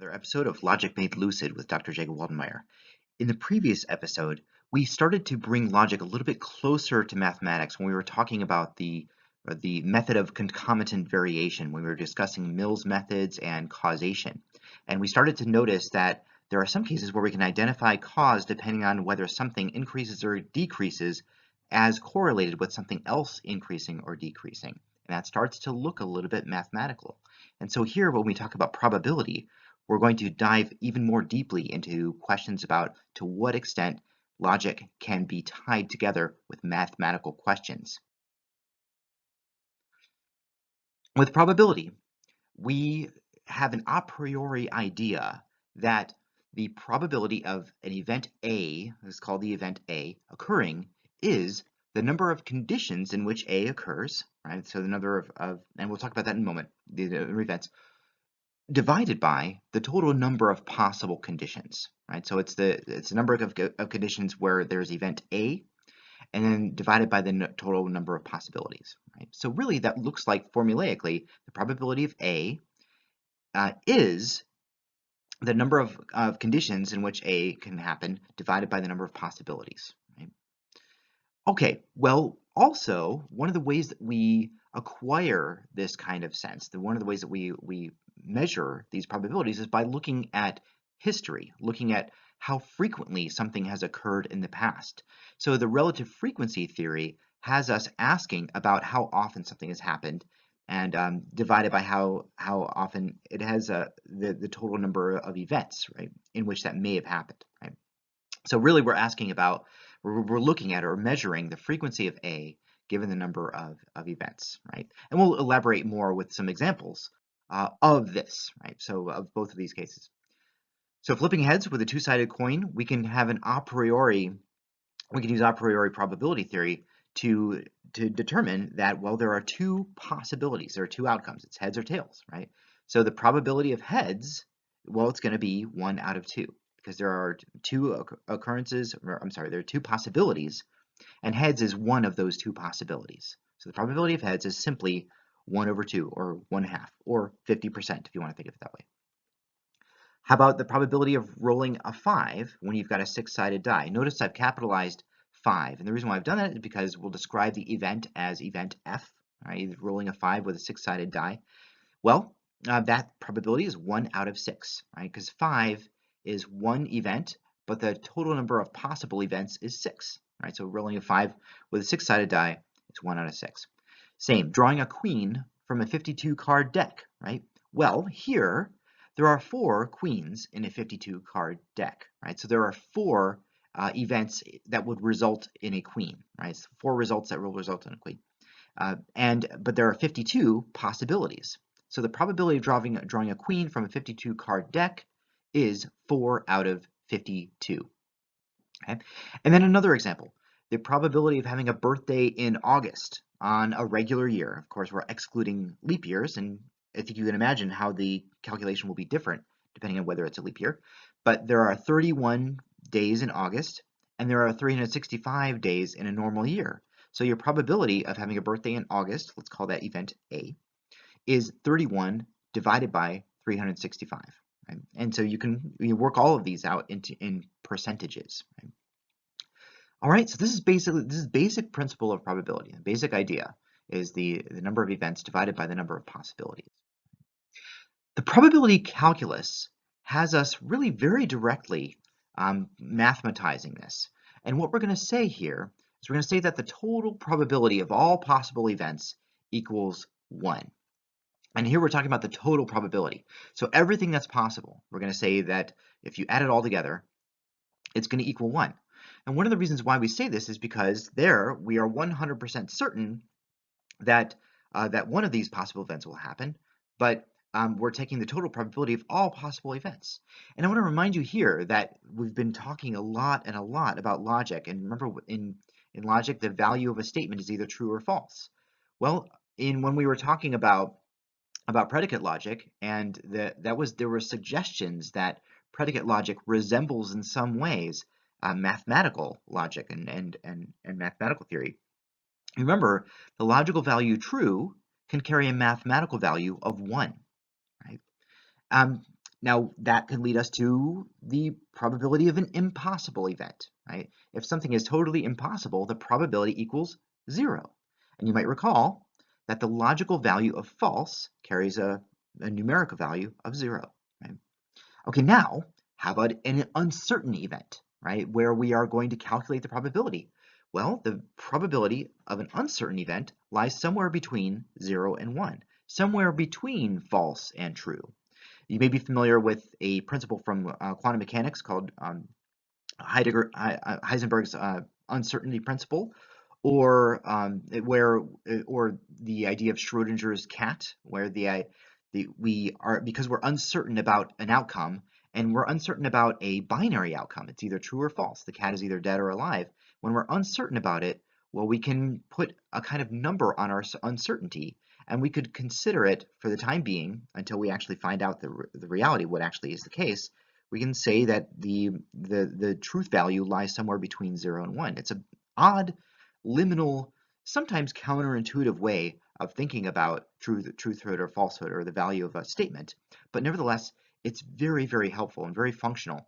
Another episode of Logic Made Lucid with Dr. Jacob Waldenmeyer. In the previous episode, we started to bring logic a little bit closer to mathematics when we were talking about the method of concomitant variation, when we were discussing Mills methods and causation. And we started to notice that there are some cases where we can identify cause depending on whether something increases or decreases as correlated with something else increasing or decreasing. And that starts to look a little bit mathematical. And so here, when we talk about probability, we're going to dive even more deeply into questions about to what extent logic can be tied together with mathematical questions. With probability, we have an a priori idea that the probability of an event A, this is called the event A, occurring is the number of conditions in which A occurs, right? So the number and we'll talk about that in a moment, the events, divided by the total number of possible conditions, right? So it's the number of conditions where there's event A, and then divided by the total number of possibilities, right? So really that looks like formulaically the probability of A is the number of conditions in which A can happen divided by the number of possibilities, right? Okay, well, also one of the ways that we acquire this kind of sense, one of the ways that we measure these probabilities is by looking at history, looking at how frequently something has occurred in the past. So the relative frequency theory has us asking about how often something has happened and divided by how often it has the total number of events, right, in which that may have happened, right? So really we're asking about, we're looking at or measuring the frequency of A given the number of events, right? And we'll elaborate more with some examples of this, right? So of both of these cases. So flipping heads with a two-sided coin, we can have an a priori, we can use a priori probability theory to determine that, well, there are two possibilities, there are two outcomes, it's heads or tails, right? So the probability of heads, well, it's going to be 1 out of 2 because there are two occurrences, or I'm sorry, there are two possibilities, and heads is one of those two possibilities. So the probability of heads is simply 1 over 2, or 1/2, or 50% if you want to think of it that way. How about the probability of rolling a 5 when you've got a 6-sided die? Notice I've capitalized 5, and the reason why I've done that is because we'll describe the event as event F, right? Rolling a 5 with a 6-sided die. Well, that probability is 1 out of 6, right? Because 5 is one event, but the total number of possible events is 6, right? So rolling a 5 with a 6-sided die, it's 1 out of 6. Same, drawing a queen from a 52 card deck, right? Well, here there are 4 queens in a 52 card deck, right? So there are 4 events that would result in a queen, right? So 4 results that will result in a queen. But there are 52 possibilities. So the probability of drawing a queen from a 52 card deck is 4 out of 52. Okay? And then another example, the probability of having a birthday in August on a regular year. Of course, we're excluding leap years, and I think you can imagine how the calculation will be different depending on whether it's a leap year. But there are 31 days in August, and there are 365 days in a normal year. So your probability of having a birthday in August, let's call that event A, is 31 divided by 365. Right? And so you work all of these out in percentages. Right? All right, so this is basic principle of probability. The basic idea is the number of events divided by the number of possibilities. The probability calculus has us really very directly mathematizing this. And what we're going to say here is we're going to say that the total probability of all possible events equals 1. And here we're talking about the total probability. So everything that's possible, we're going to say that if you add it all together, it's going to equal 1. And one of the reasons why we say this is because there we are 100% certain that that one of these possible events will happen, but we're taking the total probability of all possible events. And I want to remind you here that we've been talking a lot about logic. And remember, in logic, the value of a statement is either true or false. Well, when we were talking about predicate logic, and there were suggestions that predicate logic resembles in some ways mathematical logic and mathematical theory. Remember, the logical value true can carry a mathematical value of 1, right? Now, that can lead us to the probability of an impossible event, right? If something is totally impossible, the probability equals 0. And you might recall that the logical value of false carries a numerical value of 0, right? Okay, now, how about an uncertain event, right, where we are going to calculate the probability? Well, the probability of an uncertain event lies somewhere between 0 and 1, somewhere between false and true. You may be familiar with a principle from quantum mechanics called Heisenberg's uncertainty principle, or or the idea of Schrodinger's cat, where we are, because we're uncertain about an outcome, and we're uncertain about a binary outcome. It's either true or false. The cat is either dead or alive. When we're uncertain about it, well, we can put a kind of number on our uncertainty, and we could consider it for the time being until we actually find out the reality, what actually is the case. We can say that the truth value lies somewhere between 0 and 1. It's an odd, liminal, sometimes counterintuitive way of thinking about truthhood or falsehood or the value of a statement, but nevertheless, it's very, very helpful and very functional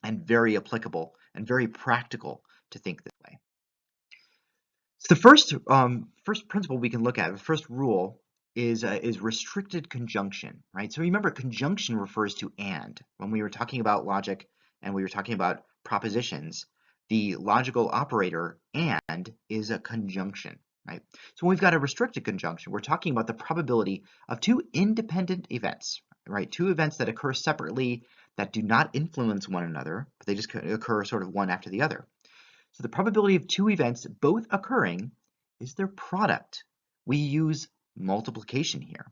and very applicable and very practical to think this way. So the first principle we can look at, the first rule, is restricted conjunction, right? So remember, conjunction refers to and. When we were talking about logic and we were talking about propositions, the logical operator and is a conjunction, right? So when we've got a restricted conjunction, we're talking about the probability of two independent events, right? Two events that occur separately that do not influence one another, but they just occur sort of one after the other. So the probability of two events both occurring is their product. We use multiplication here.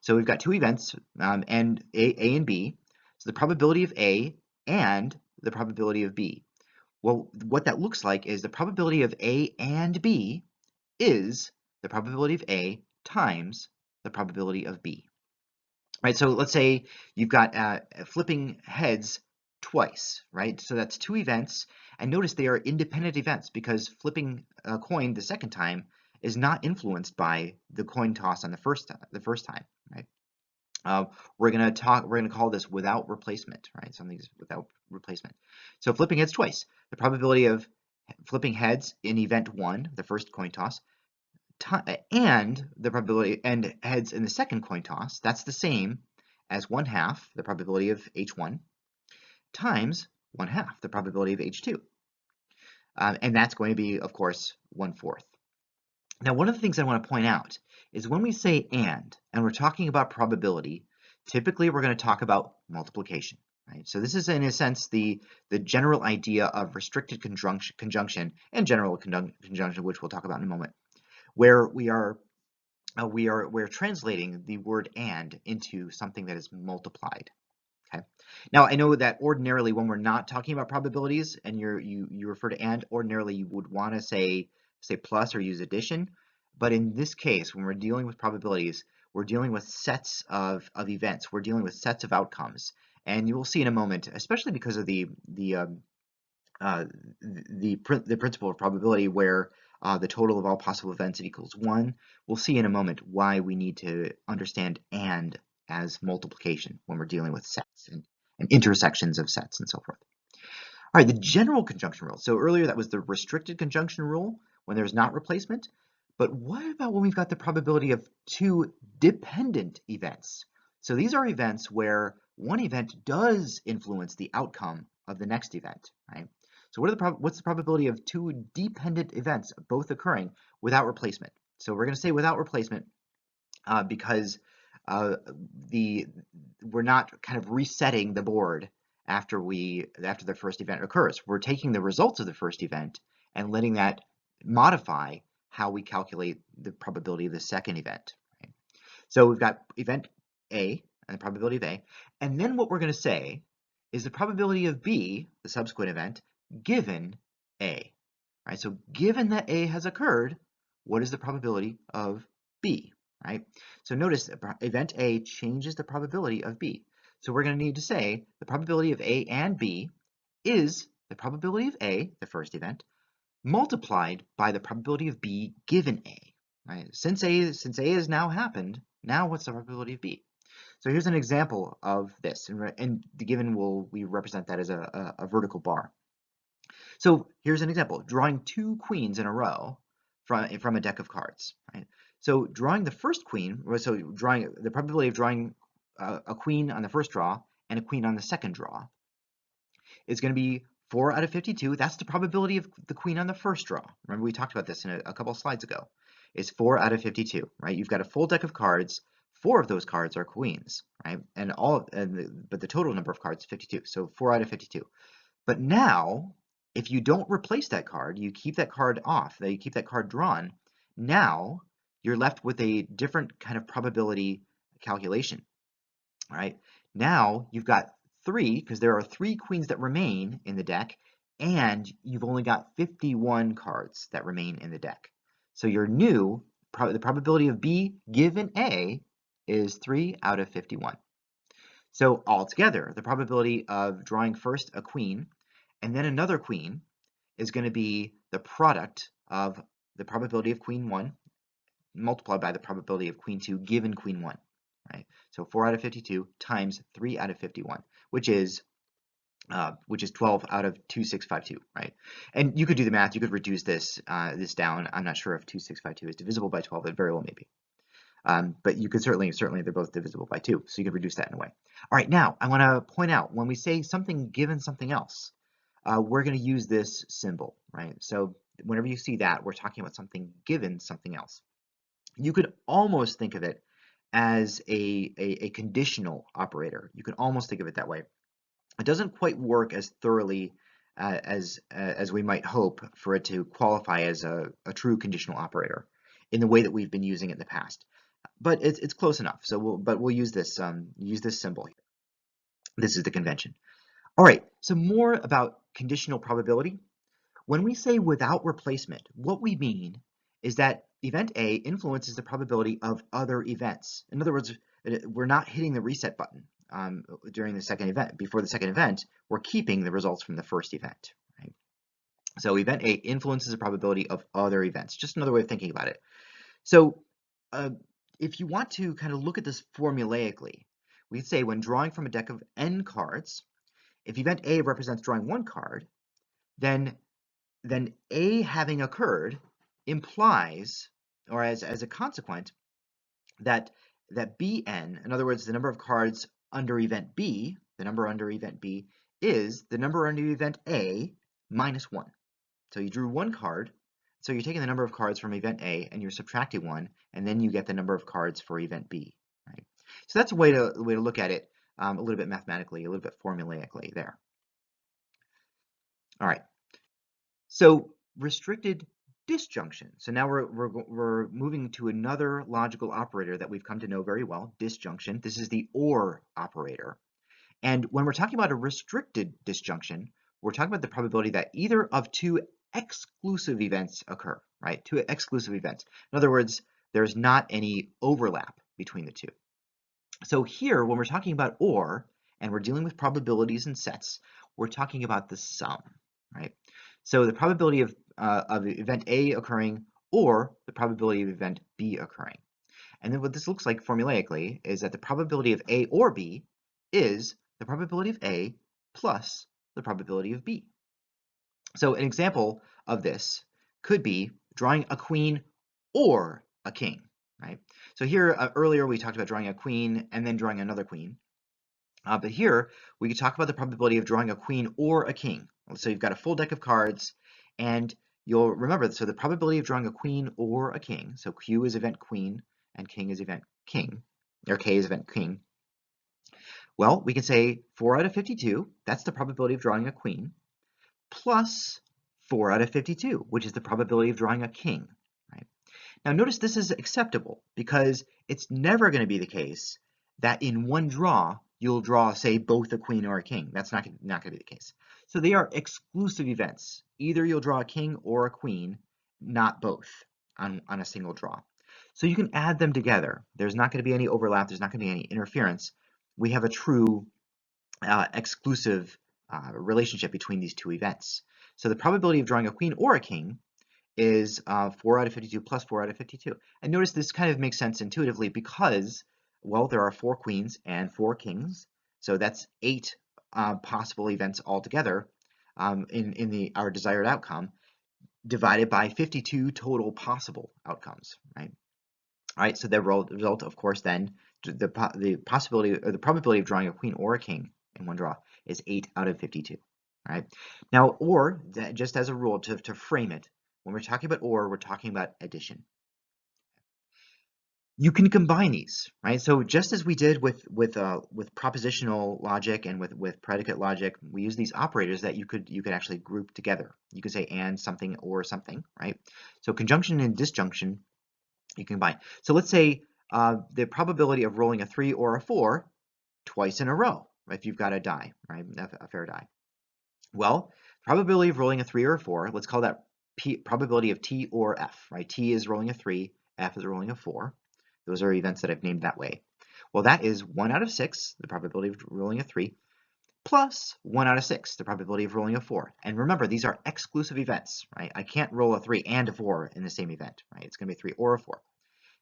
So we've got two events, and A and B. So the probability of A and the probability of B. Well, what that looks like is the probability of A and B is the probability of A times the probability of B. Right, so let's say you've got flipping heads twice, right? So that's two events, and notice they are independent events because flipping a coin the second time is not influenced by the coin toss on the first time, right? We're gonna call this without replacement, right? Something's without replacement. So flipping heads twice, the probability of flipping heads in event 1, the first coin toss, and the probability and heads in the second coin toss, that's the same as 1/2 the probability of H1 times 1/2 the probability of H2. And that's going to be, of course, 1/4. Now, one of the things I want to point out is when we say and we're talking about probability, typically we're going to talk about multiplication. Right? So this is, in a sense, the general idea of restricted conjunction and general conjunction, which we'll talk about in a moment, where we're translating the word and into something that is multiplied. Okay. Now I know that ordinarily when we're not talking about probabilities and you refer to and, ordinarily you would want to say plus or use addition, but in this case when we're dealing with probabilities, we're dealing with sets of events, we're dealing with sets of outcomes, and you will see in a moment, especially because of the principle of probability, where the total of all possible events equals 1. We'll see in a moment why we need to understand and as multiplication when we're dealing with sets and intersections of sets and so forth. All right, the general conjunction rule. So earlier that was the restricted conjunction rule when there's not replacement. But what about when we've got the probability of two dependent events? So these are events where one event does influence the outcome of the next event, right? So what's the probability of two dependent events both occurring without replacement? So we're going to say without replacement because we're not kind of resetting the board after the first event occurs. We're taking the results of the first event and letting that modify how we calculate the probability of the second event. Right? So we've got event A and the probability of A, and then what we're going to say is the probability of B, the subsequent event, given A. Right? So given that A has occurred, what is the probability of B? Right? So notice event A changes the probability of B. So we're going to need to say the probability of A and B is the probability of A, the first event, multiplied by the probability of B given A. Right? Since A has now happened, now what's the probability of B? So here's an example of this, and given we represent that as a vertical bar. So here's an example, drawing 2 queens in a row from a deck of cards, right? So drawing the first queen, so drawing the probability of drawing a queen on the first draw and a queen on the second draw is going to be 4 out of 52. That's the probability of the queen on the first draw. Remember, we talked about this in a couple of slides ago. It's 4 out of 52, right? You've got a full deck of cards. 4 of those cards are queens, right? But the total number of cards is 52, so 4 out of 52. But now, if you don't replace that card, you keep that card off, you keep that card drawn, now you're left with a different kind of probability calculation, all right? Now you've got 3, because there are 3 queens that remain in the deck, and you've only got 51 cards that remain in the deck. So your the probability of B given A is 3 out of 51. So altogether, the probability of drawing first a queen and then another queen is going to be the product of the probability of queen 1 multiplied by the probability of queen 2 given queen 1, right? So 4 out of 52 times 3 out of 51, which is 12 out of 2652, right? And you could do the math. You could reduce this down. I'm not sure if 2652 is divisible by 12. It very well may be. But you could certainly they're both divisible by 2, so you could reduce that in a way. All right, now I want to point out when we say something given something else, we're going to use this symbol, right? So whenever you see that, we're talking about something given something else. You could almost think of it as a conditional operator. You can almost think of it that way. It doesn't quite work as thoroughly as we might hope for it to qualify as a true conditional operator in the way that we've been using it in the past. But it's close enough. So we'll use this symbol here. This is the convention. All right, so more about conditional probability. When we say without replacement, what we mean is that event A influences the probability of other events. In other words, we're not hitting the reset button during the second event. Before the second event, we're keeping the results from the first event. Right? So event A influences the probability of other events. Just another way of thinking about it. So if you want to kind of look at this formulaically, we'd say when drawing from a deck of n cards, if event A represents drawing 1 card, then A having occurred implies, or as a consequent, that Bn, in other words, the number of cards under event B, the number under event B, is the number under event A minus 1. So you drew 1 card, so you're taking the number of cards from event A and you're subtracting 1, and then you get the number of cards for event B. Right? So that's a way to look at it a little bit mathematically, a little bit formulaically there. All right. So restricted disjunction. So now we're moving to another logical operator that we've come to know very well, disjunction. This is the OR operator. And when we're talking about a restricted disjunction, we're talking about the probability that either of 2 exclusive events occur, right? 2 exclusive events. In other words, there's not any overlap between the 2. So here, when we're talking about OR, and we're dealing with probabilities and sets, we're talking about the sum, right? So the probability of event A occurring or the probability of event B occurring. And then what this looks like formulaically is that the probability of A or B is the probability of A plus the probability of B. So an example of this could be drawing a queen or a king, right? So here earlier we talked about drawing a queen and then drawing another queen. But here we could talk about the probability of drawing a queen or a king. So you've got a full deck of cards, and you'll remember, so the probability of drawing a queen or a king, so Q is event queen and king is event king, or K is event king. Well, we can say 4 out of 52, that's the probability of drawing a queen, plus 4 out of 52, which is the probability of drawing a king. Right? Now notice this is acceptable because it's never going to be the case that in one draw you'll draw, say, both a queen or a king. That's not going to be the case. So they are exclusive events. Either you'll draw a king or a queen, not both on a single draw. So you can add them together. There's not going to be any overlap. There's not going to be any interference. We have a true exclusive relationship between these 2 events. So the probability of drawing a queen or a king is 4 out of 52 plus 4 out of 52. And notice this kind of makes sense intuitively because Well, there are 4 queens and 4 kings, so that's 8 possible events altogether in our desired outcome, divided by 52 total possible outcomes, right? All right, so the result, of course, then the possibility or the probability of drawing a queen or a king in one draw is 8 out of 52. All right. Now, or just as a rule to frame it, when we're talking about or, we're talking about addition. You can combine these, right? So just as we did with propositional logic and with predicate logic, we use these operators that you could actually group together. You could say and something or something, right? So conjunction and disjunction you can combine. So let's say the probability of rolling a 3 or a 4 twice in a row, right? If you've got a die, right, a fair die. Well, probability of rolling a 3 or a 4, let's call that probability of T or F, right? T is rolling a 3, F is rolling a 4. Those are events that I've named that way. Well, that is 1 out of 6, the probability of rolling a 3, plus 1 out of 6, the probability of rolling a 4. And remember, these are exclusive events, right? I can't roll a 3 and a 4 in the same event, right? It's going to be a 3 or a 4.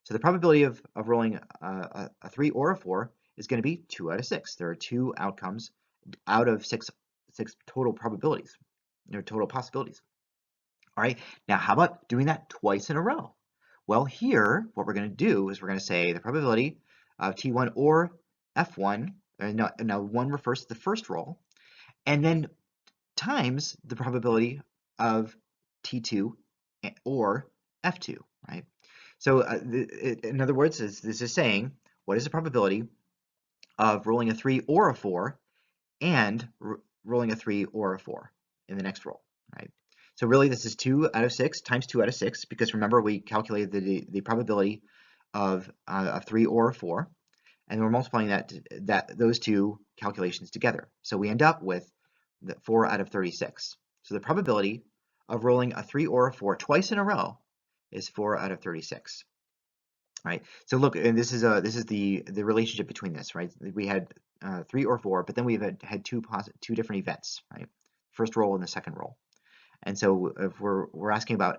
So the probability of rolling a 3 or a 4 is going to be 2 out of 6. There are 2 outcomes out of 6 total probabilities, or total possibilities. All right, now how about doing that twice in a row? Well, here, what we're going to do is we're going to say the probability of T1 or F1, now 1 refers to the first roll, and then times the probability of T2 or F2, right? So in other words, this is saying, what is the probability of rolling a 3 or a 4 and rolling a 3 or a 4 in the next roll, right? So really this is 2 out of 6 times 2 out of 6, because remember we calculated the probability of 3 or a 4, and we're multiplying those two calculations together. So we end up with 4 out of 36. So the probability of rolling a 3 or a 4 twice in a row is 4 out of 36. Right. So look, and this is the relationship between this, right? We had 3 or 4, but then we've had two different events, right? First roll and the second roll. And so if we're asking about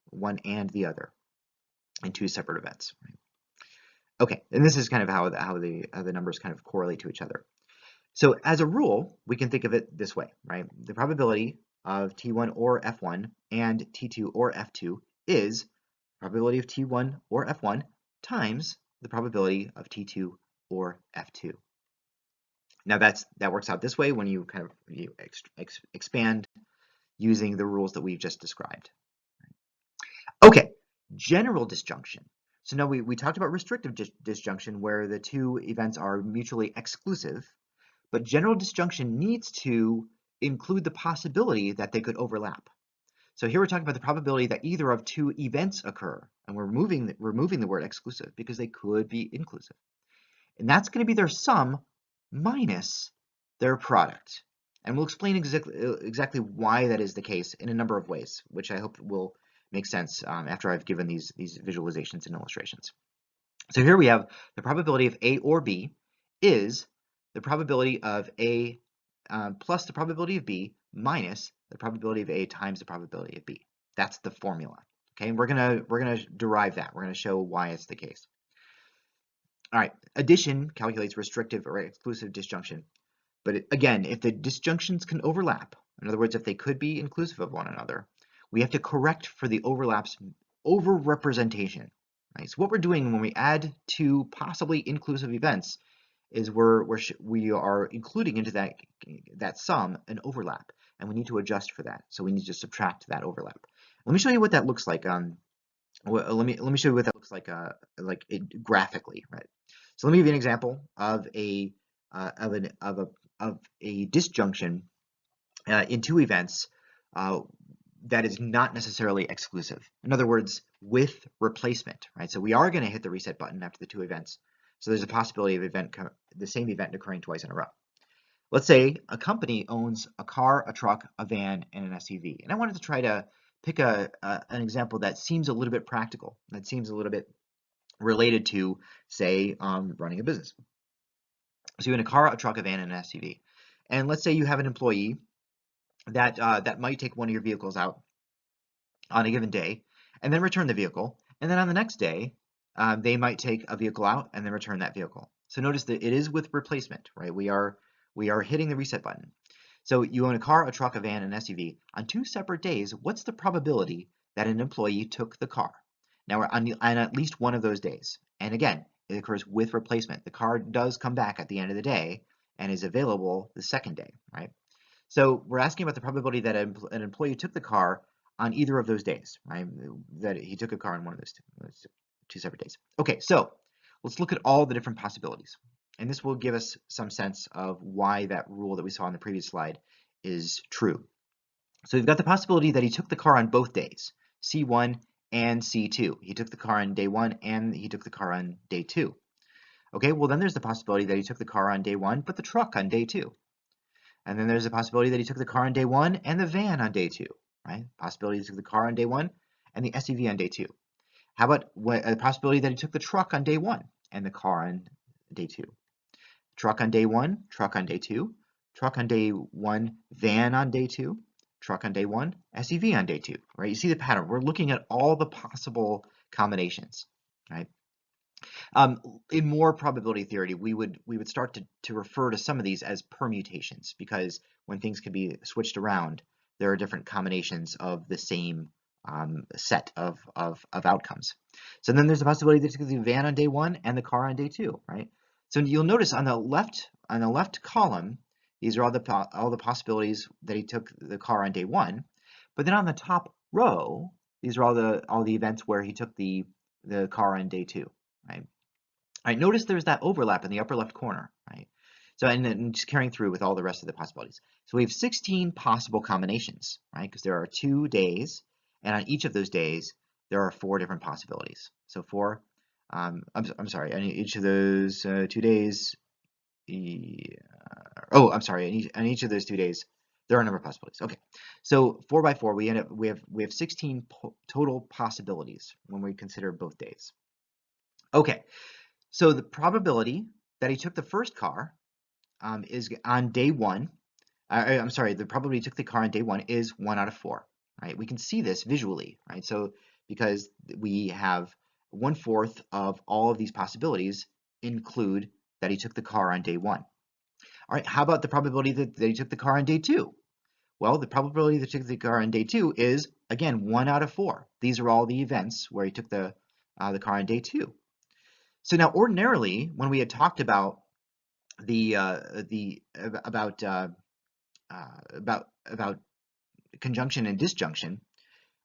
one and the other in 2 separate events. Right? Okay, and this is kind of how the numbers kind of correlate to each other. So as a rule, we can think of it this way, right? The probability of T1 or F1 and T2 or F2 is probability of T1 or F1 times the probability of T2 or F2. Now that works out this way when you kind of expand using the rules that we've just described. Okay, general disjunction. So now we talked about restrictive disjunction where the 2 events are mutually exclusive, but general disjunction needs to include the possibility that they could overlap. So here we're talking about the probability that either of 2 events occur, and we're removing the word exclusive because they could be inclusive. And that's going to be their sum minus their product. And we'll explain exactly why that is the case in a number of ways, which I hope will make sense after I've given these visualizations and illustrations. So here we have the probability of A or B is the probability of A plus the probability of B minus the probability of A times the probability of B. That's the formula. Okay, and we're gonna derive that. We're gonna show why it's the case. All right, addition calculates restrictive or exclusive disjunction. But again, if the disjunctions can overlap, in other words, if they could be inclusive of one another, we have to correct for the overlaps overrepresentation. Right? So what we're doing when we add 2 possibly inclusive events is we are including into that sum an overlap, and we need to adjust for that. So we need to subtract that overlap. Let me show you what that looks like. Let me show you what that looks like graphically, right? So let me give you an example of a disjunction in 2 events that is not necessarily exclusive. In other words, with replacement, right? So we are going to hit the reset button after the 2 events. So there's a possibility of the same event occurring twice in a row. Let's say a company owns a car, a truck, a van, and an SUV. And I wanted to try to pick an example that seems a little bit practical, that seems a little bit related to, say, running a business. So you have a car, a truck, a van, and an SUV. And let's say you have an employee that might take one of your vehicles out on a given day and then return the vehicle. And then on the next day, they might take a vehicle out and then return that vehicle. So notice that it is with replacement, right? We are hitting the reset button. So you own a car, a truck, a van, an SUV on 2 separate days. What's the probability that an employee took the car? Now we're on at least one of those days. And again, it occurs with replacement. The car does come back at the end of the day and is available the second day, right? So we're asking about the probability that an employee took the car on either of those days, right? That he took a car on one of those two separate days. Okay, so let's look at all the different possibilities. And this will give us some sense of why that rule that we saw on the previous slide is true. So we've got the possibility that he took the car on both days, C1 and C2. He took the car on day 1 and he took the car on day 2. Okay, well then there's the possibility that he took the car on day 1 but the truck on day 2. And then there's a possibility that he took the car on day 1 and the van on day 2, right? Possibility he took the car on day 1 and the SUV on day 2. How about a possibility that he took the truck on day 1 and the car on day 2? Truck on day 1, truck on day 2, truck on day 1, van on day 2, truck on day 1, SUV on day 2, right? You see the pattern. We're looking at all the possible combinations, right? In more probability theory, we would start to refer to some of these as permutations, because when things can be switched around, there are different combinations of the same set of outcomes. So then there's a possibility that you took the van on day 1 and the car on day 2, right? So you'll notice on the left column, these are all the possibilities that he took the car on day 1, but then on the top row, these are all the events where he took the car on day 2, right? All right, notice there's that overlap in the upper left corner, right? So, and then just carrying through with all the rest of the possibilities. So we have 16 possible combinations, right? Because there are 2 days, and on each of those days, there are 4 different possibilities. So 4, I'm sorry, on each of those 2 days, I'm sorry, on each of those 2 days, there are a number of possibilities. Okay, so 4 by 4, we have 16 total possibilities when we consider both days. Okay. So the probability that he took the first car is on day 1. I'm sorry, the probability he took the car on day 1 is 1 out of 4. Right? We can see this visually, right? So because we have 1/4 of all of these possibilities include that he took the car on day 1. All right, how about the probability that he took the car on day 2? Well, the probability that he took the car on day 2 is, again, 1 out of 4. These are all the events where he took the car on day 2. So now, ordinarily, when we had talked about about conjunction and disjunction,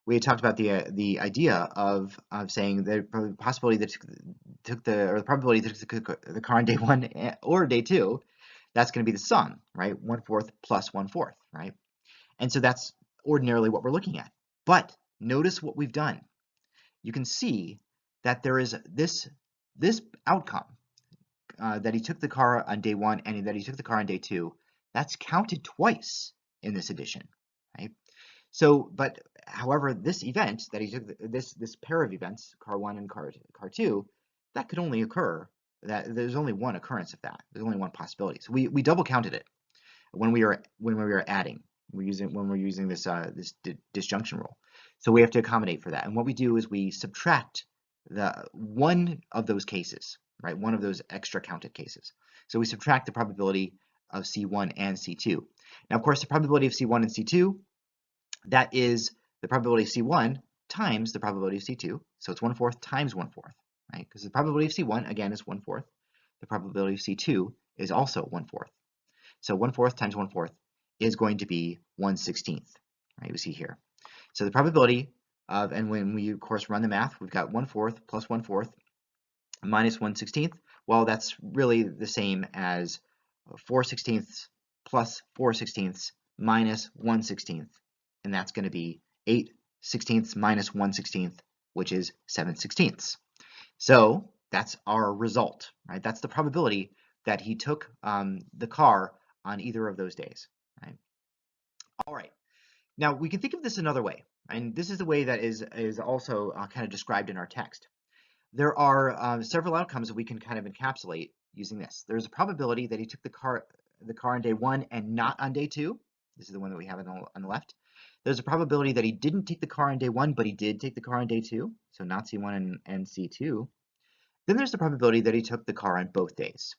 we had talked about the idea of saying the possibility that the probability that took the car on day 1 or day 2, that's going to be the sum, right? 1/4 plus 1/4, right? And so that's ordinarily what we're looking at. But notice what we've done. You can see that there is this outcome, that he took the car on day 1 and that he took the car on day 2, that's counted twice in this addition, right? So, but however, this event that he took, this pair of events, car 1 and car 2, that could only occur, that there's only one occurrence of that. There's only one possibility. So we double counted it when we were adding. When we're using this disjunction rule. So we have to accommodate for that. And what we do is we subtract the one of those cases, right? One of those extra counted cases. So we subtract the probability of C1 and C2. Now, of course, the probability of C1 and C2, that is the probability of C1 times the probability of C2. So it's 1/4 times 1/4, right? Because the probability of C1, again, is 1/4. The probability of C2 is also 1/4. So 1/4 times 1/4 is going to be 1/16, right? We see here. So the probability of, and when we of course run the math, we've got 1/4 plus 1/4 minus 1/16. Well, that's really the same as 4/16 plus 4/16 minus 1/16, and that's going to be 8/16 minus 1/16, which is 7/16. So that's our result, right? That's the probability that he took the car on either of those days, right? All right. Now we can think of this another way, and this is the way that is also kind of described in our text. There are several outcomes that we can kind of encapsulate using this. There's a probability that he took the car on day 1 and not on day 2. This is the one that we have on the left. There's a probability that he didn't take the car on day 1, but he did take the car on day 2. So not C1 and C2. Then there's the probability that he took the car on both days.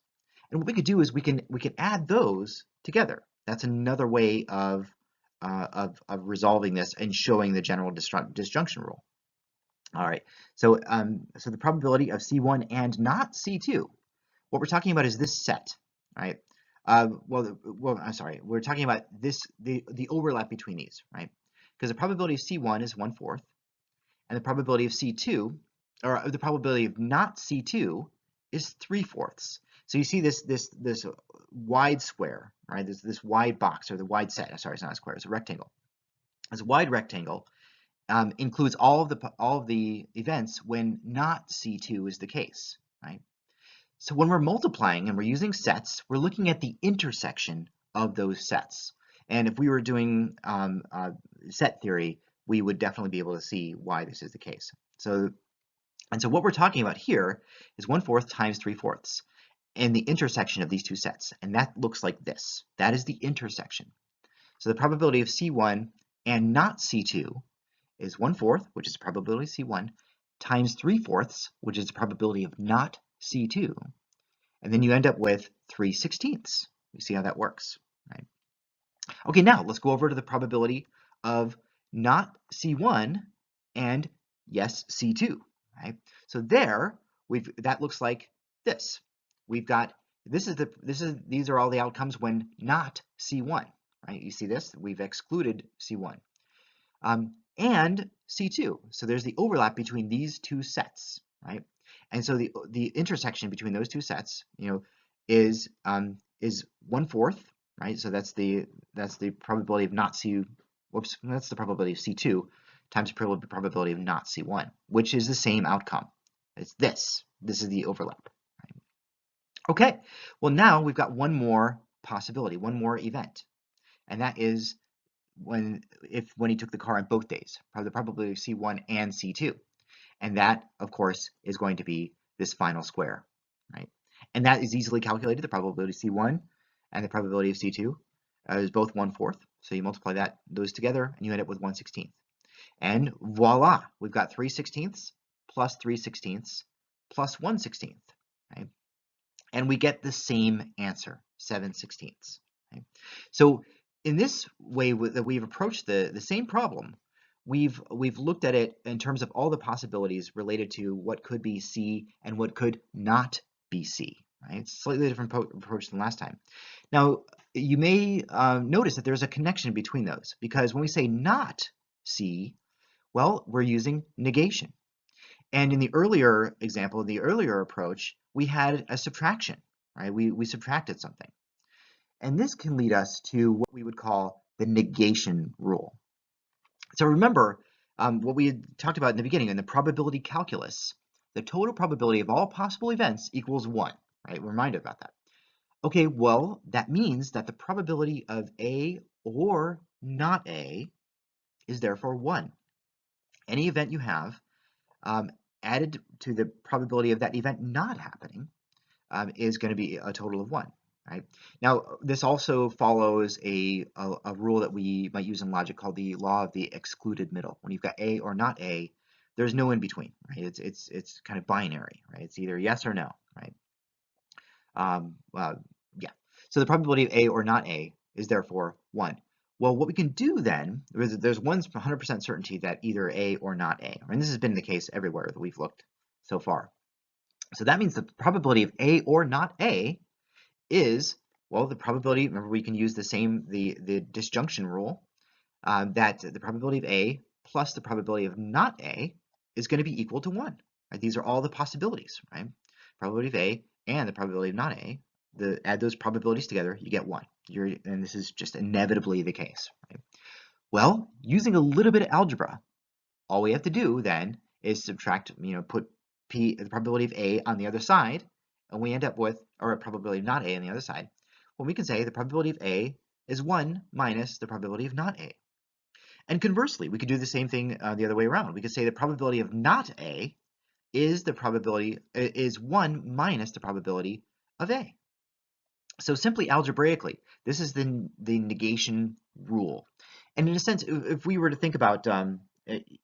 And what we could do is we can add those together. That's another way of resolving this and showing the general disjunction rule. All right, so so the probability of C1 and not C2, what we're talking about is this set, right? Well, I'm sorry, we're talking about the overlap between these, right? Because the probability of C1 is 1/4, and the probability of C2, or the probability of not C2, is 3/4. So you see this wide square, right? This wide box, or the wide set. Sorry, it's not a square; it's a rectangle. This wide rectangle includes all of the events when not C2 is the case, right? So when we're multiplying and we're using sets, we're looking at the intersection of those sets. And if we were doing set theory, we would definitely be able to see why this is the case. So what we're talking about here is 1/4 times 3/4 and the intersection of these two sets. And that looks like this. That is the intersection. So the probability of C1 and not C2 is 1/4, which is the probability of C1, times 3/4, which is the probability of not C2. And then you end up with 3/16. You see how that works, right? Okay, now let's go over to the probability of not C1 and yes C2, right? So there that looks like this. We've got these are all the outcomes when not C1, right? You see this? We've excluded C1. And C2. So there's the overlap between these two sets, right? And so the intersection between those two sets, is 1/4, right? So that's the probability of not C. Whoops, that's the probability of C2 times the probability of not C1, which is the same outcome. It's this. This is the overlap. Right? Okay. Well, now we've got one more possibility, one more event, and that is when he took the car on both days, the probability of C1 and C2. And that, of course, is going to be this final square, right? And that is easily calculated. The probability of C1 and the probability of C2 is both 1/4. So you multiply those together, and you end up with 1/16. And voila, we've got 3/16 plus 3/16 plus 1/16, right? And we get the same answer, 7/16. Right? So in this way that we've approached the same problem, we've looked at it in terms of all the possibilities related to what could be C and what could not be C. Right? It's a slightly different approach than last time. Now, you may notice that there's a connection between those, because when we say not C, well, we're using negation. And in the earlier example, the earlier approach, we had a subtraction, right? We subtracted something. And this can lead us to what we would call the negation rule. So remember what we had talked about in the beginning in the probability calculus, the total probability of all possible events equals 1, right? We're reminded about that. Okay, well, that means that the probability of A or not A is therefore 1. Any event you have added to the probability of that event not happening is going to be a total of 1. Right? Now, this also follows a rule that we might use in logic called the law of the excluded middle. When you've got A or not A, there's no in between. Right? It's kind of binary. Right? It's either yes or no. Right? Yeah. So the probability of A or not A is therefore 1. Well, what we can do then, there's 100% certainty that either A or not A, and this has been the case everywhere that we've looked so far. So that means the probability of A or not A is, well, the probability, remember we can use the disjunction rule, that the probability of A plus the probability of not A is going to be equal to 1. Right? These are all the possibilities, right? Probability of A and the probability of not A, add those probabilities together, you get 1. And this is just inevitably the case. Right? Well, using a little bit of algebra, all we have to do then is subtract, put the probability of A on the other side, and we end up with, or a probability of not A on the other side. Well, we can say the probability of A is 1 minus the probability of not A. And conversely, we could do the same thing the other way around. We could say the probability of not A is 1 minus the probability of A. So simply algebraically, this is the negation rule. And in a sense, if we were to think about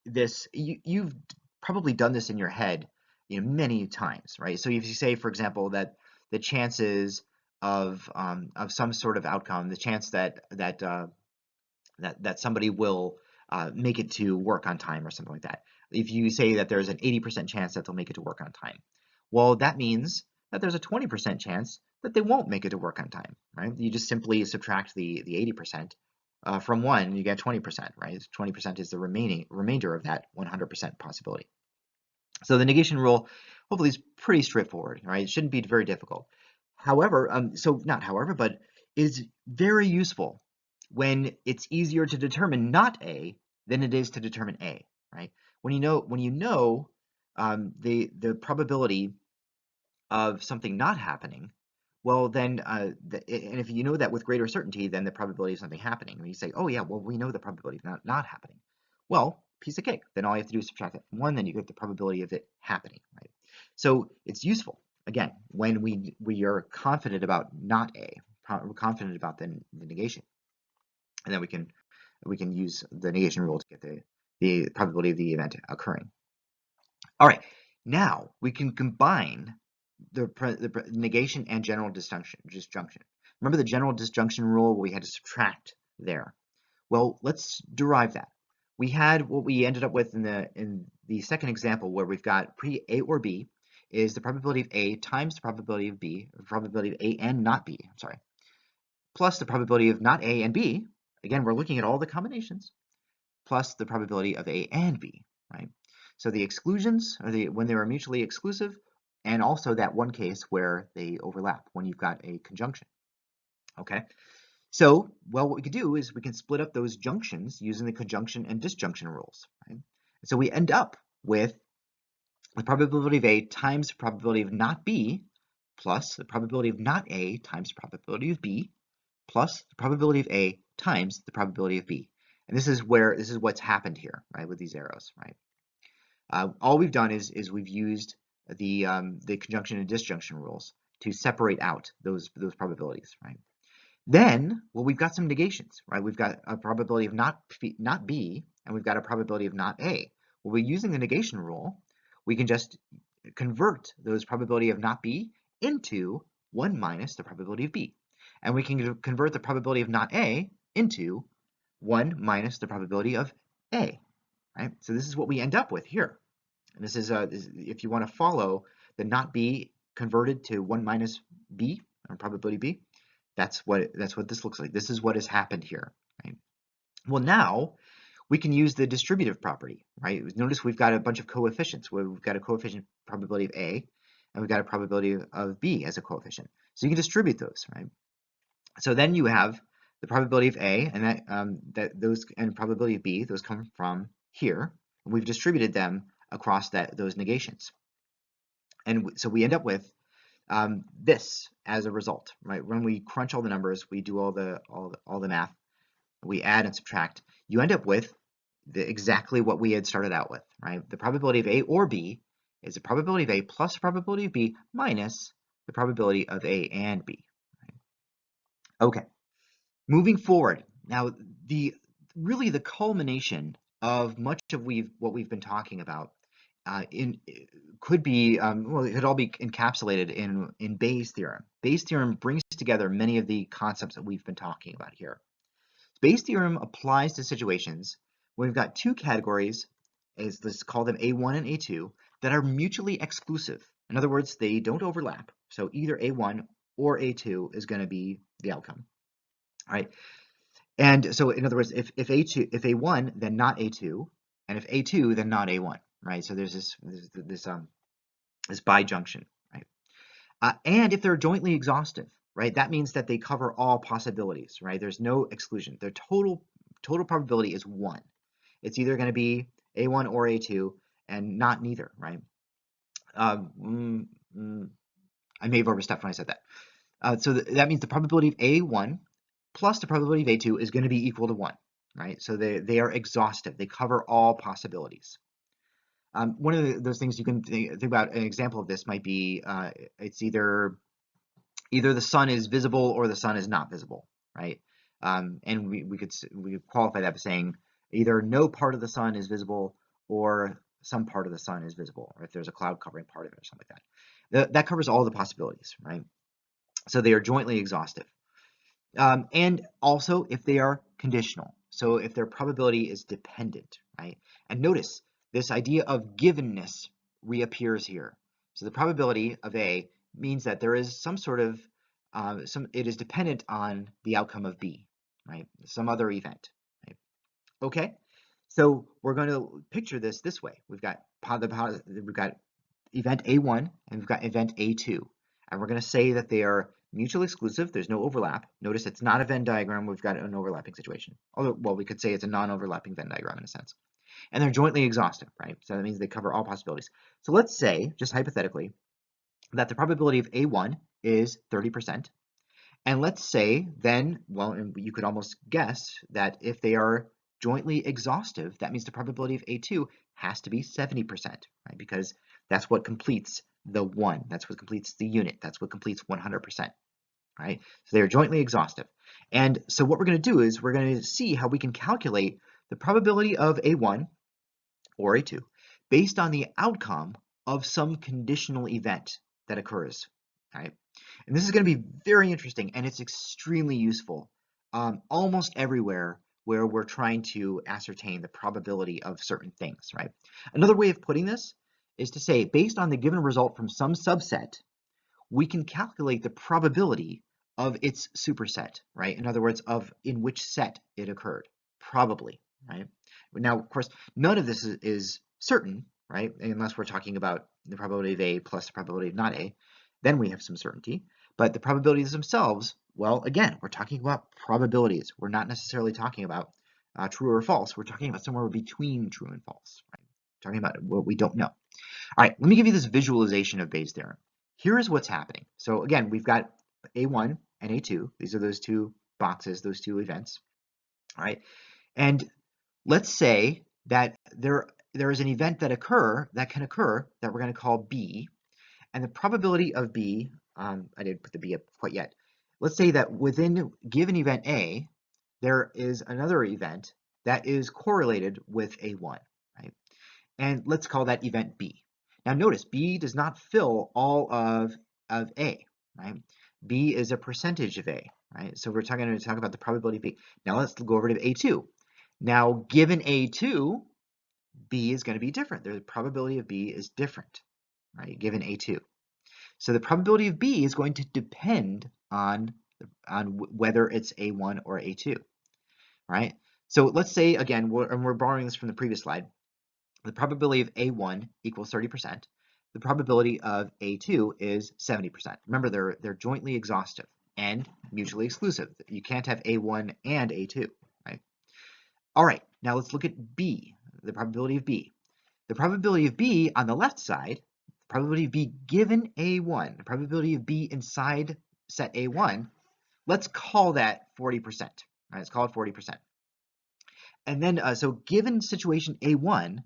this, you've probably done this in your head many times, right? So if you say, for example, that the chances of some sort of outcome, the chance that somebody will make it to work on time or something like that. If you say that there's an 80% chance that they'll make it to work on time, well, that means that there's a 20% chance that they won't make it to work on time, right? You just simply subtract the 80% from 1, you get 20%, right? 20% is the remainder of that 100% possibility. So the negation rule hopefully is pretty straightforward, right? It shouldn't be very difficult. However, not however, but is very useful when it's easier to determine not A than it is to determine A, right? When you know the probability of something not happening, well then, and if you know that with greater certainty than the probability of something happening, when you say, oh yeah, well we know the probability of not happening, well, piece of cake. Then all you have to do is subtract that from 1, then you get the probability of it happening, right? So it's useful again when we are confident about not A, we're confident about the negation, and then we can use the negation rule to get the probability of the event occurring. All right, now we can combine the negation and general disjunction. Remember the general disjunction rule where we had to subtract there? Well, let's derive that. We had what we ended up with in the second example where we've got A or B is the probability of A times the probability of B, the probability of A and not B, plus the probability of not A and B. Again, we're looking at all the combinations, plus the probability of A and B, right? So the exclusions are when they are mutually exclusive, and also that one case where they overlap when you've got a conjunction. Okay, so well, what we could do is we can split up those junctions using the conjunction and disjunction rules, right? So we end up with the probability of A times the probability of not B plus the probability of not A times the probability of B plus the probability of A times the probability of B. And this is what's happened here, right, with these arrows, right? All we've done is we've used the conjunction and disjunction rules to separate out those probabilities, right? Then, well, we've got some negations, right? We've got a probability of not B, and we've got a probability of not A. Well, we're using the negation rule. We can just convert those probability of not B into 1 minus the probability of B. And we can convert the probability of not A into 1 minus the probability of A, right? So this is what we end up with here. And this is, if you want to follow the not B converted to 1 minus B, or probability B, that's what this looks like. This is what has happened here, right? Well, now we can use the distributive property, right? Notice we've got a bunch of coefficients. We've got a coefficient probability of A, and we've got a probability of B as a coefficient. So you can distribute those, right? So then you have the probability of A, and those and probability of B. Those come from here, and we've distributed them across those negations, and so we end up with this as a result, right? When we crunch all the numbers, we do all the math, we add and subtract, you end up with exactly what we had started out with, right? The probability of A or B is the probability of A plus the probability of B minus the probability of A and B. Right? Okay, moving forward. Now, really the culmination of much of what we've been talking about could be, well, it could all be encapsulated in Bayes' theorem. Bayes' theorem brings together many of the concepts that we've been talking about here. Bayes' theorem applies to situations where we've got two categories, let's call them A1 and A2, that are mutually exclusive. In other words, they don't overlap. So either A1 or A2 is going to be the outcome. All right. And so in other words, if A1, then not A2, and if A2, then not A1. Right, so there's this bijunction, right? And if they're jointly exhaustive, right, that means that they cover all possibilities, right? There's no exclusion. Their total probability is 1. It's either going to be A1 or A2, and not neither, right? I may have overstepped when I said that. So that means the probability of A1 plus the probability of A2 is going to be equal to 1, right? So they are exhaustive. They cover all possibilities. One of those things you can think about, an example of this might be it's either the sun is visible or the sun is not visible, right? And we could qualify that by saying either no part of the sun is visible or some part of the sun is visible, or if there's a cloud covering part of it or something like that. That covers all the possibilities, right? So they are jointly exhaustive. And also if they are conditional. So if their probability is dependent, right? And notice this idea of givenness reappears here. So the probability of A means that there is some sort of, it is dependent on the outcome of B, right? Some other event, right? Okay, so we're going to picture this way. We've got event A1 and we've got event A2. And we're going to say that they are mutually exclusive. There's no overlap. Notice it's not a Venn diagram. We've got an overlapping situation. Although, well, we could say it's a non-overlapping Venn diagram in a sense. And they're jointly exhaustive, right? So that means they cover all possibilities. So let's say, just hypothetically, that the probability of A1 is 30%. And let's say then, well, and you could almost guess that if they are jointly exhaustive, that means the probability of A2 has to be 70%, right? Because that's what completes the one. That's what completes the unit. That's what completes 100%, right? So they are jointly exhaustive. And so what we're going to do is we're going to see how we can calculate the probability of A1 or A2 based on the outcome of some conditional event that occurs, right? And this is going to be very interesting, and it's extremely useful almost everywhere where we're trying to ascertain the probability of certain things, right? Another way of putting this is to say, based on the given result from some subset, we can calculate the probability of its superset, right? In other words, of in which set it occurred, probably, right? Now, of course, none of this is certain, right? Unless we're talking about the probability of A plus the probability of not A, then we have some certainty. But the probabilities themselves, well, again, we're talking about probabilities. We're not necessarily talking about true or false. We're talking about somewhere between true and false, right? We're talking about what we don't know. All right, let me give you this visualization of Bayes' theorem. Here is what's happening. So again, we've got A1 and A2. These are those two boxes, those two events. All right, and let's say that there is an event that can occur that we're going to call B, and the probability of B, I didn't put the B up quite yet. Let's say that within given event A, there is another event that is correlated with A1, right? And let's call that event B. Now notice B does not fill all of A, right? B is a percentage of A, right? So we're going to talk about the probability of B. Now let's go over to A2. Now given A2, B is going to be different. The probability of B is different, right? Given A2. So the probability of B is going to depend on whether it's A1 or A2, right? So let's say, again, we're borrowing this from the previous slide, the probability of A1 equals 30%. The probability of A2 is 70%. Remember, they're jointly exhaustive and mutually exclusive. You can't have A1 and A2, right? All right, now let's look at B, the probability of B. The probability of B on the left side, probability of B given A1, the probability of B inside set A1, let's call that 40%, right? Let's call it 40%. And then, so given situation A1,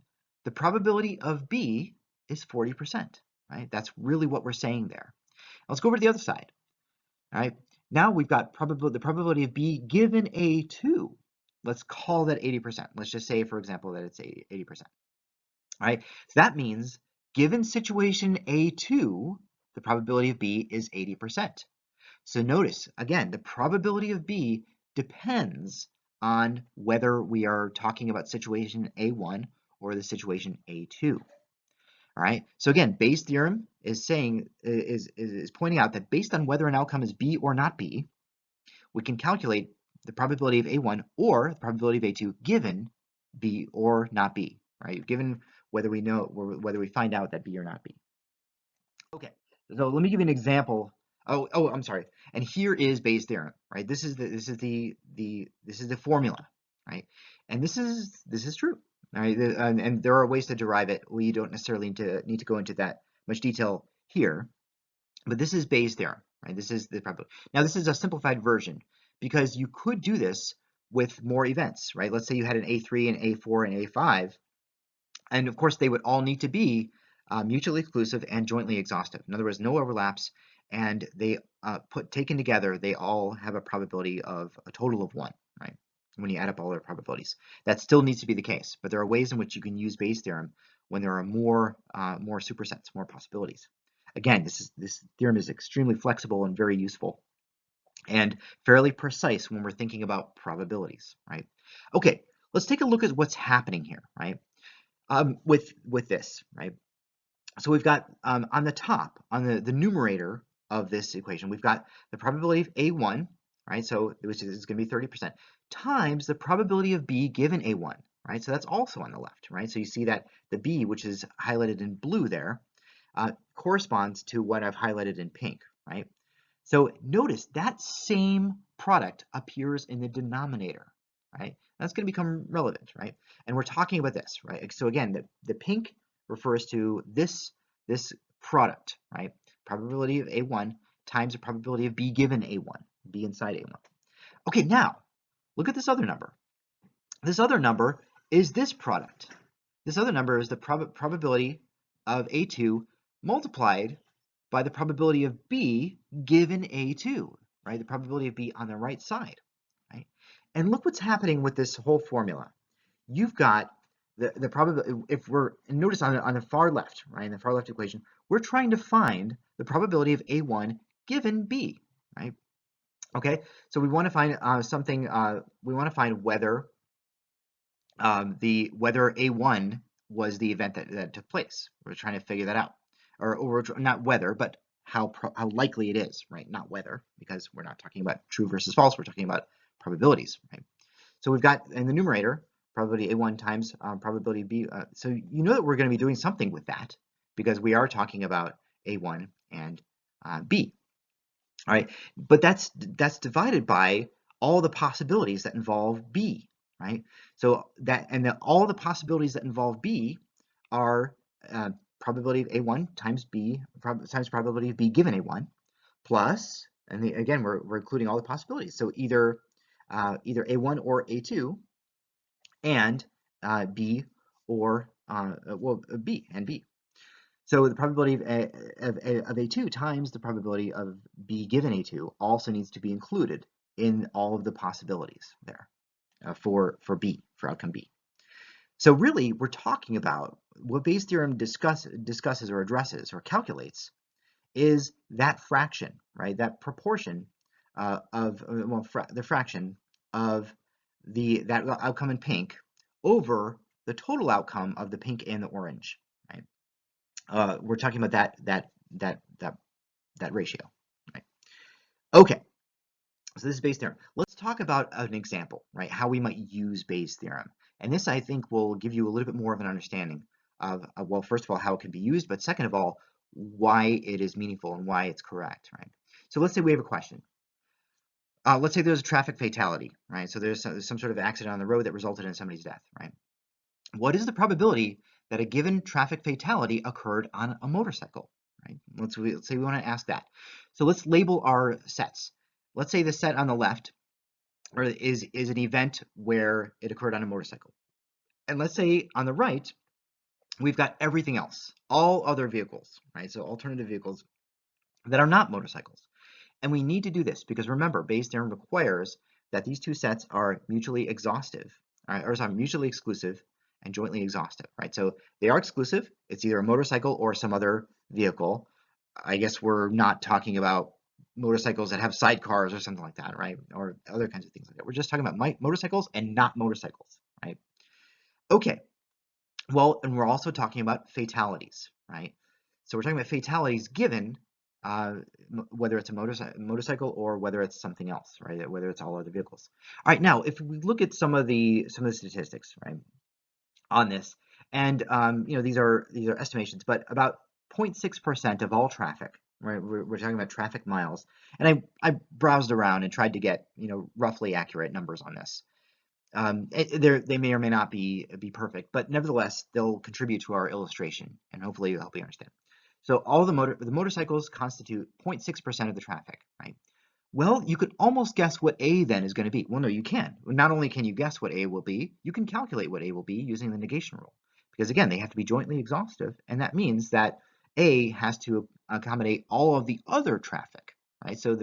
the probability of B is 40%, right? That's really what we're saying there. Let's go over to the other side, all right? Now we've got the probability of B given A2. Let's call that 80%. Let's just say, for example, that it's 80%, all right? So that means given situation A2, the probability of B is 80%. So notice, again, the probability of B depends on whether we are talking about situation A1 or the situation A2. All right. So again, Bayes' theorem is saying is pointing out that based on whether an outcome is B or not B, we can calculate the probability of A1 or the probability of A2 given B or not B. Right? Given whether we find out that B or not B. Okay. So let me give you an example. I'm sorry. And here is Bayes' theorem, right? This is the formula, right? And this is true, right? And there are ways to derive it. We don't necessarily need to go into that much detail here, but this is Bayes' theorem, right? This is the probability. Now this is a simplified version because you could do this with more events, right? Let's say you had an A3 and A4 and A5, and of course they would all need to be mutually exclusive and jointly exhaustive. In other words, no overlaps, and they taken together, they all have a probability of a total of 1, right? when you add up all their probabilities. That still needs to be the case, but there are ways in which you can use Bayes' theorem when there are more supersets, more possibilities. Again, this theorem is extremely flexible and very useful, and fairly precise when we're thinking about probabilities, right? Okay, let's take a look at what's happening here, right? With this, right? So we've got on the top, on the numerator of this equation, we've got the probability of A1, right? So which is going to be 30%, times the probability of B given A1, right? So that's also on the left, right? So you see that the B, which is highlighted in blue there, corresponds to what I've highlighted in pink, right? So notice that same product appears in the denominator, right? That's going to become relevant, right? And we're talking about this, right? So again, the pink refers to this product, right? Probability of A1 times the probability of B given A1, B inside A1. Okay, now look at this other number. This other number is this product. This other number is the probability of A2 multiplied by the probability of B given A2, right? The probability of B on the right side, right? And look what's happening with this whole formula. You've got the probability, if we're, notice on the far left, right, in the far left equation, we're trying to find the probability of A1 given B, right? Okay, so we want to find we want to find whether whether A1 was the event that took place. We're trying to figure that out. Or not whether, but how likely it is, right? Not whether, because we're not talking about true versus false, we're talking about probabilities, right? So we've got in the numerator, probability A1 times probability B. So you know that we're going to be doing something with that, because we are talking about A1 and B, all right? But that's divided by all the possibilities that involve B, right? So that, and all the possibilities that involve B are probability of A1 times B times probability of B given A1 plus, and again, we're including all the possibilities. So either A1 or A2 and B or, B and B. So the probability of A2 times the probability of B given A2 also needs to be included in all of the possibilities there for B, for outcome B. So really, we're talking about what Bayes' theorem discusses or addresses or calculates is that fraction, right? That proportion the fraction of that outcome in pink over the total outcome of the pink and the orange, right? We're talking about that ratio, right? Okay. So this is Bayes' theorem. Let's talk about an example, right? How we might use Bayes' theorem. And this, I think, will give you a little bit more of an understanding of, well, first of all, how it can be used, but second of all, why it is meaningful and why it's correct, right? So let's say we have a question. Let's say there's a traffic fatality, right? So there's some sort of accident on the road that resulted in somebody's death, right? What is the probability that a given traffic fatality occurred on a motorcycle, right? Let's say we want to ask that. So let's label our sets. Let's say the set on the left is an event where it occurred on a motorcycle. And let's say on the right, we've got everything else, all other vehicles, right? So alternative vehicles that are not motorcycles. And we need to do this because remember, Bayes' theorem requires that these two sets are mutually exhaustive, right? Or sorry, mutually exclusive and jointly exhaustive, right? So they are exclusive. It's either a motorcycle or some other vehicle. I guess we're not talking about motorcycles that have sidecars or something like that, right? Or other kinds of things like that. We're just talking about motorcycles and not motorcycles, right? Okay. Well, and we're also talking about fatalities, right? So we're talking about fatalities given whether it's a motorcycle or whether it's something else, right? Whether it's all other vehicles. All right, now if we look at some of the statistics, right, on this, and you know, these are estimations, but about 0.6% of all traffic, right? We're talking about traffic miles, and I browsed around and tried to get, you know, roughly accurate numbers on this. They may or may not be perfect, but nevertheless, they'll contribute to our illustration, and hopefully help you understand. So all the motorcycles constitute 0.6% of the traffic, right? Well, you could almost guess what A then is going to be. Well, no, you can. Not only can you guess what A will be, you can calculate what A will be using the negation rule. Because again, they have to be jointly exhaustive, and that means that A has to accommodate all of the other traffic, right? So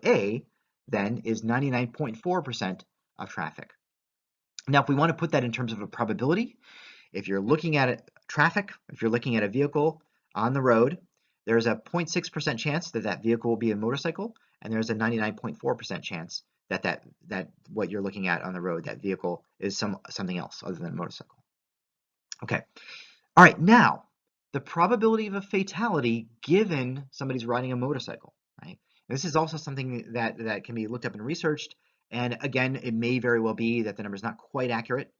A then is 99.4% of traffic, Now, if we want to put that in terms of a probability, if you're looking at traffic, if you're looking at a vehicle on the road, there's a 0.6% chance that that vehicle will be a motorcycle, and there's a 99.4% chance that what you're looking at on the road, that vehicle, is something else other than a motorcycle. Okay. All right. Now, the probability of a fatality given somebody's riding a motorcycle, right? This is also something that can be looked up and researched. And again, it may very well be that the number is not quite accurate,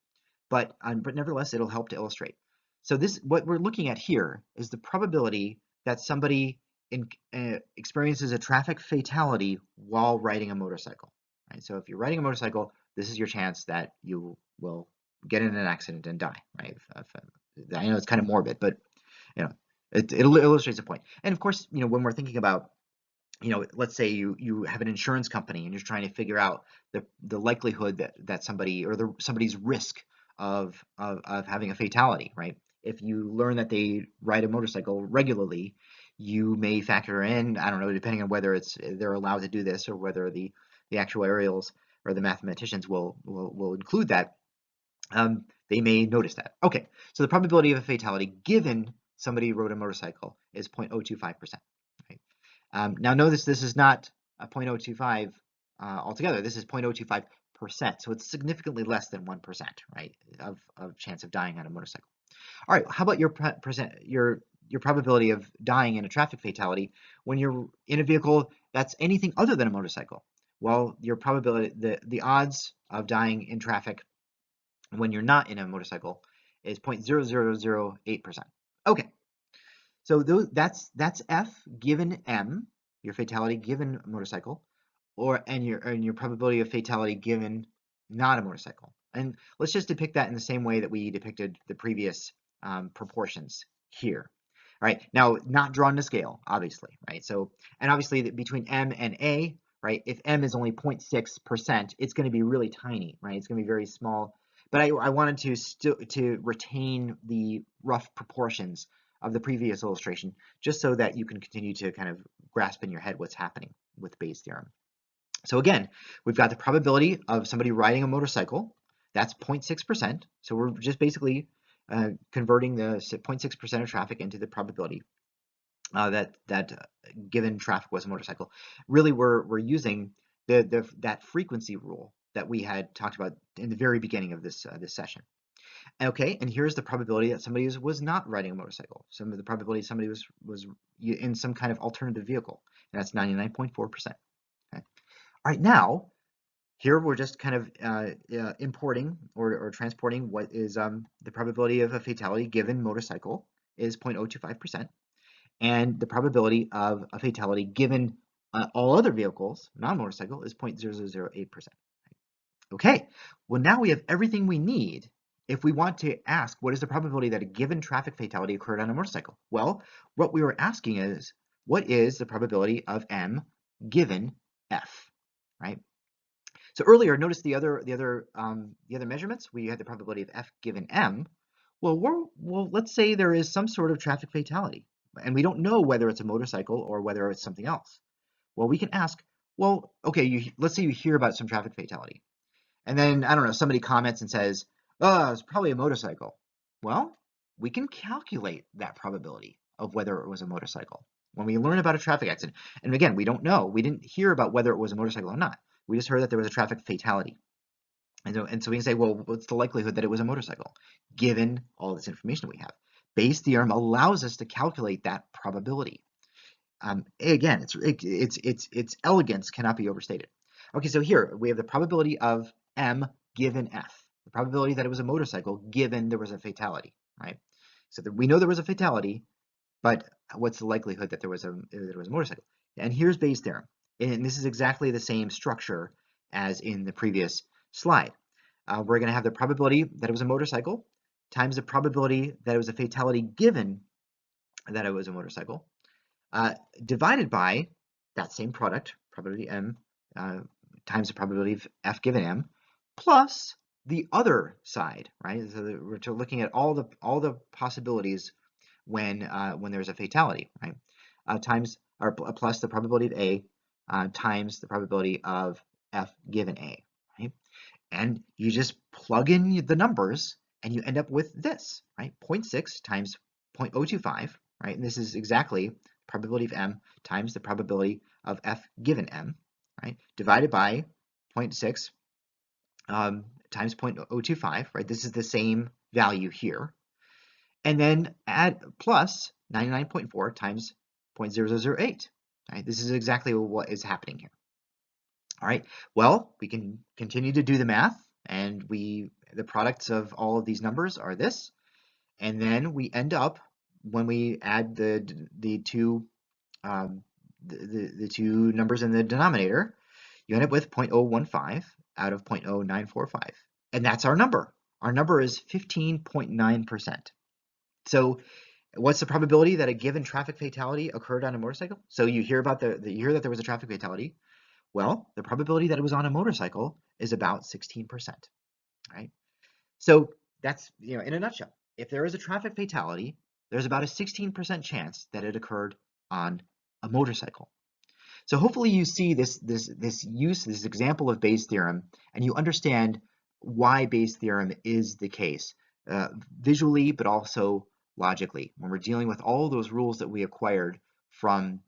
but nevertheless, it'll help to illustrate. So what we're looking at here is the probability that somebody experiences a traffic fatality while riding a motorcycle. Right? So if you're riding a motorcycle, this is your chance that you will get in an accident and die. Right? I know it's kind of morbid, but you know, it illustrates the point. And of course, when we're thinking about, let's say you have an insurance company and you're trying to figure out the likelihood that somebody or somebody's risk of having a fatality, right? If you learn that they ride a motorcycle regularly, you may factor in, I don't know, depending on whether they're allowed to do this or whether the actuarials or the mathematicians will include that. They may notice that. Okay, so the probability of a fatality given somebody rode a motorcycle is 0.025%. Right? Now notice this is not a 0.025 altogether. This is 0.025%, so it's significantly less than 1%, right, of chance of dying on a motorcycle. All right, how about your probability of dying in a traffic fatality when you're in a vehicle that's anything other than a motorcycle? Well, your probability, the odds of dying in traffic when you're not in a motorcycle is 0.0008%. Okay, so that's F given M, your fatality given a motorcycle, and your probability of fatality given not a motorcycle. And let's just depict that in the same way that we depicted the previous proportions here. All right, now not drawn to scale, obviously, right? So, and obviously between M and A, right? If M is only 0.6%, it's going to be really tiny, right? It's going to be very small. But I wanted to retain the rough proportions of the previous illustration, just so that you can continue to kind of grasp in your head what's happening with Bayes' theorem. So again, we've got the probability of somebody riding a motorcycle. That's 0.6%. So we're just basically converting the 0.6% of traffic into the probability that given traffic was a motorcycle. Really, we're using that frequency rule that we had talked about in the very beginning of this session. Okay, and here's the probability that somebody was not riding a motorcycle. Some of the probability somebody was in some kind of alternative vehicle, and that's 99.4%. Okay. All right, now here we're just kind of importing or transporting what is the probability of a fatality given motorcycle is 0.025%, and the probability of a fatality given all other vehicles, non-motorcycle, is 0.0008%. Okay, well now we have everything we need if we want to ask what is the probability that a given traffic fatality occurred on a motorcycle. Well, what we were asking is, what is the probability of M given F, right? So earlier, notice the other measurements. We had the probability of F given M. Well, let's say there is some sort of traffic fatality, and we don't know whether it's a motorcycle or whether it's something else. Well, we can ask, well, okay, let's say you hear about some traffic fatality. And then, I don't know, somebody comments and says, oh, it's probably a motorcycle. Well, we can calculate that probability of whether it was a motorcycle when we learn about a traffic accident. And again, we don't know. We didn't hear about whether it was a motorcycle or not. We just heard that there was a traffic fatality. And so we can say, well, what's the likelihood that it was a motorcycle, given all this information we have? Bayes' theorem allows us to calculate that probability. Again, its elegance cannot be overstated. Okay, so here we have the probability of M given F, the probability that it was a motorcycle given there was a fatality, right? So we know there was a fatality, but what's the likelihood that there was a motorcycle? And here's Bayes' theorem, and this is exactly the same structure as in the previous slide. We're going to have the probability that it was a motorcycle times the probability that it was a fatality given that it was a motorcycle, divided by that same product, probability M times the probability of F given M, plus the other side, right? So we're looking at all the possibilities when there's a fatality, right? Plus the probability of A times the probability of F given A, right? And you just plug in the numbers and you end up with this, right? 0.6 times 0.025, right? And this is exactly probability of m times the probability of f given m, right? Divided by 0.6 times 0.025, right? This is the same value here. And then add plus 99.4 times 0.0008, right? This is exactly what is happening here. All right, well, we can continue to do the math, and the products of all of these numbers are this, and then we end up, when we add the two the two numbers in the denominator, you end up with 0.015 out of 0.0945, and that's our number. Our number is 15.9%. So what's the probability that a given traffic fatality occurred on a motorcycle? So you hear about you hear that there was a traffic fatality. Well, the probability that it was on a motorcycle is about 16%, right? So that's, in a nutshell, if there is a traffic fatality, there's about a 16% chance that it occurred on a motorcycle. So hopefully you see this example of Bayes' theorem, and you understand why Bayes' theorem is the case, visually, but also logically, when we're dealing with all those rules that we acquired from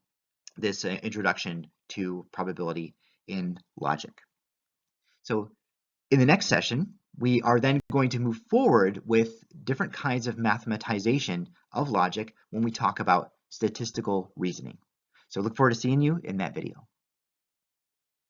this introduction to probability in logic. So in the next session, we are then going to move forward with different kinds of mathematization of logic when we talk about statistical reasoning. So look forward to seeing you in that video.